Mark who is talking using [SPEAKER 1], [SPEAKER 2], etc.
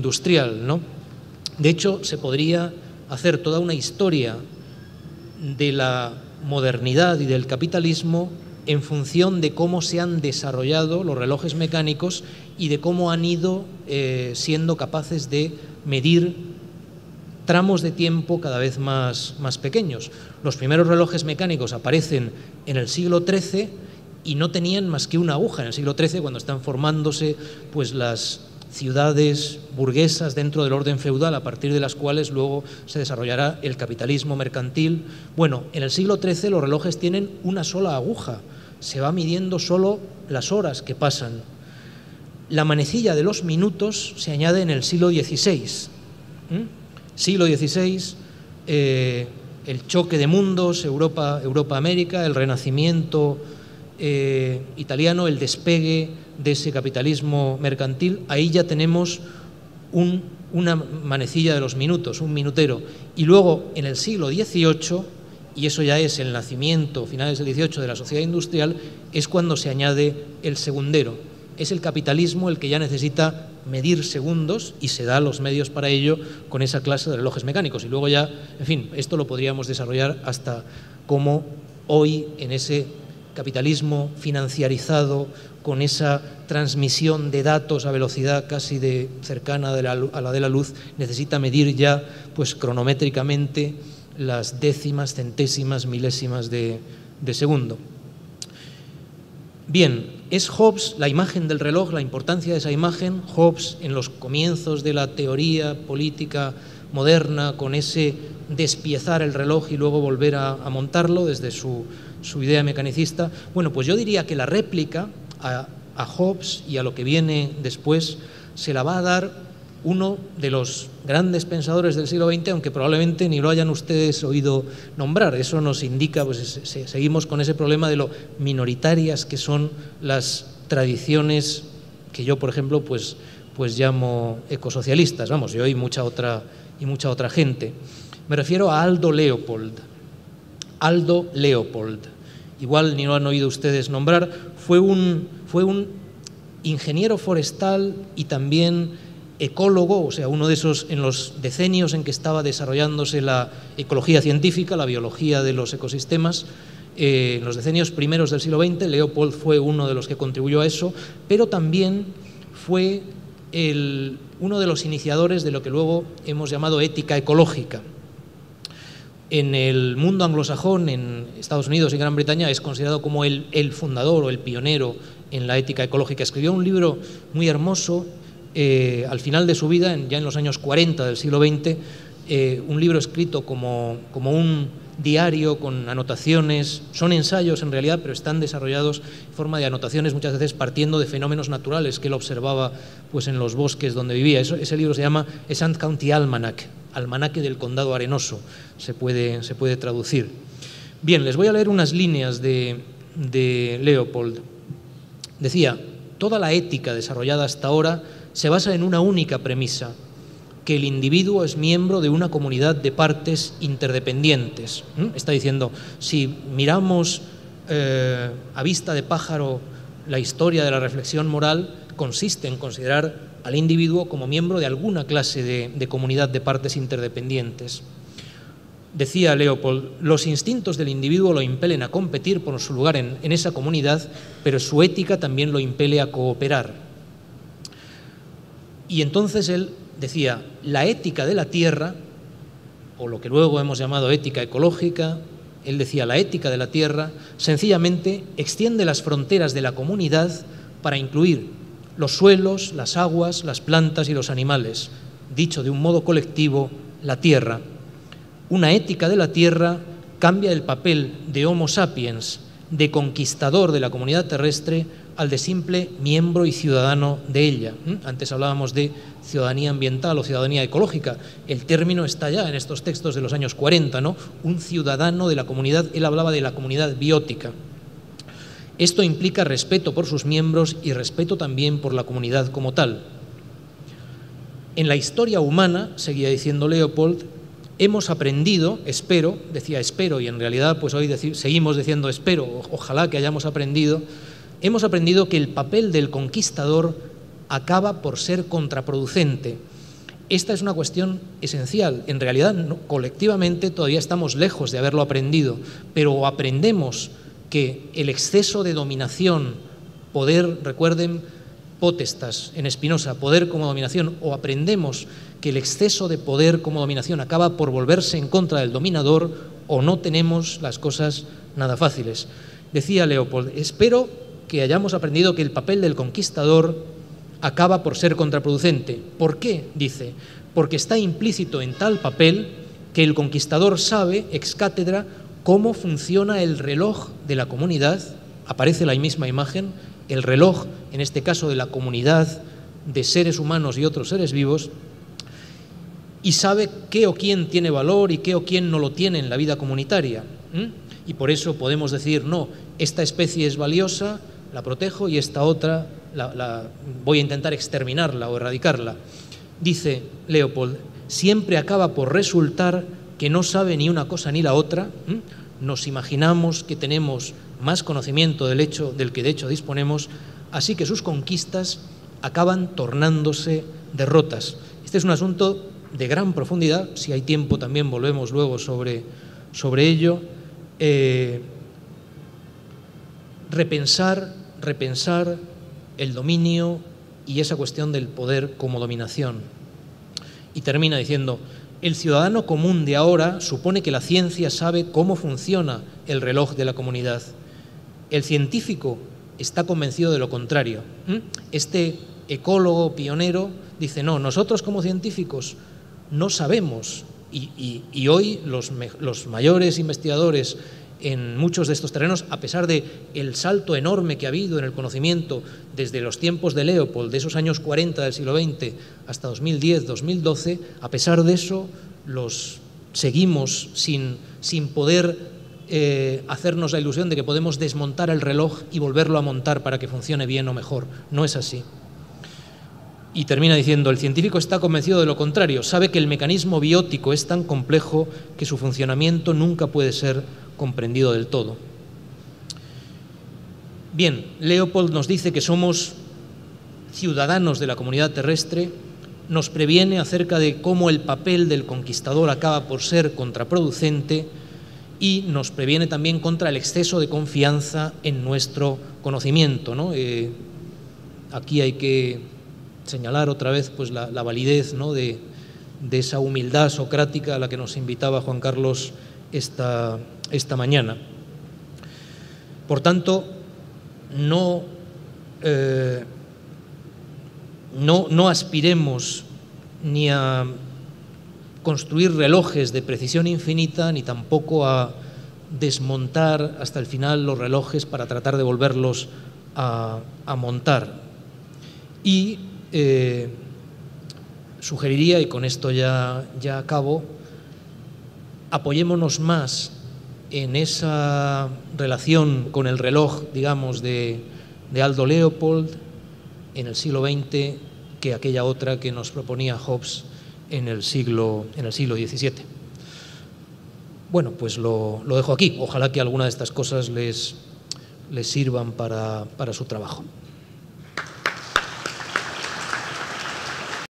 [SPEAKER 1] industrial, ¿no? De hecho, se podría hacer toda una historia de la modernidad y del capitalismo en función de cómo se han desarrollado los relojes mecánicos y de cómo han ido siendo capaces de medir tramos de tiempo cada vez más pequeños. Los primeros relojes mecánicos aparecen en el siglo XIII y no tenían más que una aguja. En el siglo XIII, cuando están formándose pues las ciudades burguesas dentro del orden feudal, a partir de las cuales luego se desarrollará el capitalismo mercantil. Bueno, en el siglo XIII los relojes tienen una sola aguja, se va midiendo solo las horas que pasan. La manecilla de los minutos se añade en el siglo XVI. Siglo XVI, el choque de mundos, Europa-América, el renacimiento italiano, el despegue de ese capitalismo mercantil. Ahí ya tenemos una manecilla de los minutos, un minutero. Y luego en el siglo XVIII, y eso ya es el nacimiento, finales del XVIII, de la sociedad industrial, es cuando se añade el segundero. Es el capitalismo el que ya necesita medir segundos y se da los medios para ello con esa clase de relojes mecánicos. Y luego ya, en fin, esto lo podríamos desarrollar hasta cómo hoy en ese capitalismo financiarizado, con esa transmisión de datos a velocidad casi cercana a la de la luz, necesita medir ya pues cronométricamente las décimas, centésimas, milésimas de segundo. Bien, es Hobbes la imagen del reloj, la importancia de esa imagen. Hobbes, en los comienzos de la teoría política moderna, con ese despiezar el reloj y luego volver a montarlo desde su idea mecanicista. Bueno, pues yo diría que la réplica a Hobbes y a lo que viene después se la va a dar uno de los grandes pensadores del siglo XX, aunque probablemente ni lo hayan ustedes oído nombrar. Eso nos indica, pues seguimos con ese problema de lo minoritarias que son las tradiciones que yo, por ejemplo, pues llamo ecosocialistas. Vamos, yo y mucha otra gente. Me refiero a Aldo Leopold. Aldo Leopold, igual ni lo han oído ustedes nombrar, fue un ingeniero forestal y también ecólogo, o sea, uno de esos en los decenios en que estaba desarrollándose la ecología científica, la biología de los ecosistemas. En los decenios primeros del siglo XX, Leopold fue uno de los que contribuyó a eso, pero también fue uno de los iniciadores de lo que luego hemos llamado ética ecológica. En el mundo anglosajón, en Estados Unidos y Gran Bretaña, es considerado como el fundador o el pionero en la ética ecológica. Escribió un libro muy hermoso al final de su vida, ya en los años 40 del siglo XX, un libro escrito como un diario con anotaciones. Son ensayos en realidad, pero están desarrollados en forma de anotaciones, muchas veces partiendo de fenómenos naturales que él observaba pues, en los bosques donde vivía. Ese libro se llama A Sand County Almanac, Almanaque del Condado Arenoso, se puede traducir. Bien, les voy a leer unas líneas de Leopold. Decía: toda la ética desarrollada hasta ahora se basa en una única premisa, que el individuo es miembro de una comunidad de partes interdependientes. Está diciendo, si miramos a vista de pájaro la historia de la reflexión moral, consiste en considerar al individuo como miembro de alguna clase de comunidad de partes interdependientes. Decía Leopold, los instintos del individuo lo impelen a competir por su lugar en esa comunidad, pero su ética también lo impele a cooperar. Y entonces él decía, la ética de la tierra, o lo que luego hemos llamado ética ecológica, él decía, la ética de la tierra sencillamente extiende las fronteras de la comunidad para incluir los suelos, las aguas, las plantas y los animales, dicho de un modo colectivo, la tierra. Una ética de la tierra cambia el papel de Homo sapiens, de conquistador de la comunidad terrestre, al de simple miembro y ciudadano de ella. Antes hablábamos de ciudadanía ambiental o ciudadanía ecológica. El término está ya en estos textos de los años 40, ¿no? Un ciudadano de la comunidad, él hablaba de la comunidad biótica. Esto implica respeto por sus miembros y respeto también por la comunidad como tal. En la historia humana, seguía diciendo Leopold, hemos aprendido, espero, decía espero, y en realidad pues hoy seguimos diciendo espero, ojalá que hayamos aprendido, hemos aprendido que el papel del conquistador acaba por ser contraproducente, esta es una cuestión esencial. En realidad, colectivamente todavía estamos lejos de haberlo aprendido, pero o aprendemos que el exceso de dominación, poder, recuerden, potestas en Spinoza, poder como dominación, o aprendemos que el exceso de poder como dominación acaba por volverse en contra del dominador, o no tenemos las cosas nada fáciles. Decía Leopold, espero que hayamos aprendido que el papel del conquistador acaba por ser contraproducente. ¿Por qué? Dice, porque está implícito en tal papel que el conquistador sabe, ex cátedra, cómo funciona el reloj de la comunidad. Aparece la misma imagen, el reloj, en este caso de la comunidad de seres humanos y otros seres vivos, y sabe qué o quién tiene valor y qué o quién no lo tiene en la vida comunitaria. Y por eso podemos decir, no, esta especie es valiosa, la protejo, y esta otra voy a intentar exterminarla o erradicarla. Dice Leopold, siempre acaba por resultar que no sabe ni una cosa ni la otra. Nos imaginamos que tenemos más conocimiento del que de hecho disponemos, así que sus conquistas acaban tornándose derrotas. Este es un asunto de gran profundidad, si hay tiempo también volvemos luego sobre ello. Repensar el dominio y esa cuestión del poder como dominación. Y termina diciendo, el ciudadano común de ahora supone que la ciencia sabe cómo funciona el reloj de la comunidad. El científico está convencido de lo contrario. Este ecólogo pionero dice, no, nosotros como científicos no sabemos, y hoy los mayores investigadores en muchos de estos terrenos, a pesar de el salto enorme que ha habido en el conocimiento desde los tiempos de Leopold, de esos años 40 del siglo XX hasta 2010, 2012, a pesar de eso los seguimos sin poder hacernos la ilusión de que podemos desmontar el reloj y volverlo a montar para que funcione bien o mejor. No es así. Y termina diciendo, el científico está convencido de lo contrario, sabe que el mecanismo biótico es tan complejo que su funcionamiento nunca puede ser comprendido del todo. Bien, Leopold nos dice que somos ciudadanos de la comunidad terrestre, nos previene acerca de cómo el papel del conquistador acaba por ser contraproducente y nos previene también contra el exceso de confianza en nuestro conocimiento, ¿no? Aquí hay que señalar otra vez pues, la validez, ¿no? de esa humildad socrática a la que nos invitaba Juan Carlos esta mañana. Por tanto, no aspiremos ni a construir relojes de precisión infinita, ni tampoco a desmontar hasta el final los relojes para tratar de volverlos a montar. Y sugeriría, y con esto ya acabo, apoyémonos más en esa relación con el reloj, digamos, de Aldo Leopold en el siglo XX que aquella otra que nos proponía Hobbes en el siglo XVII. Bueno, pues lo dejo aquí. Ojalá que alguna de estas cosas les sirvan para su trabajo.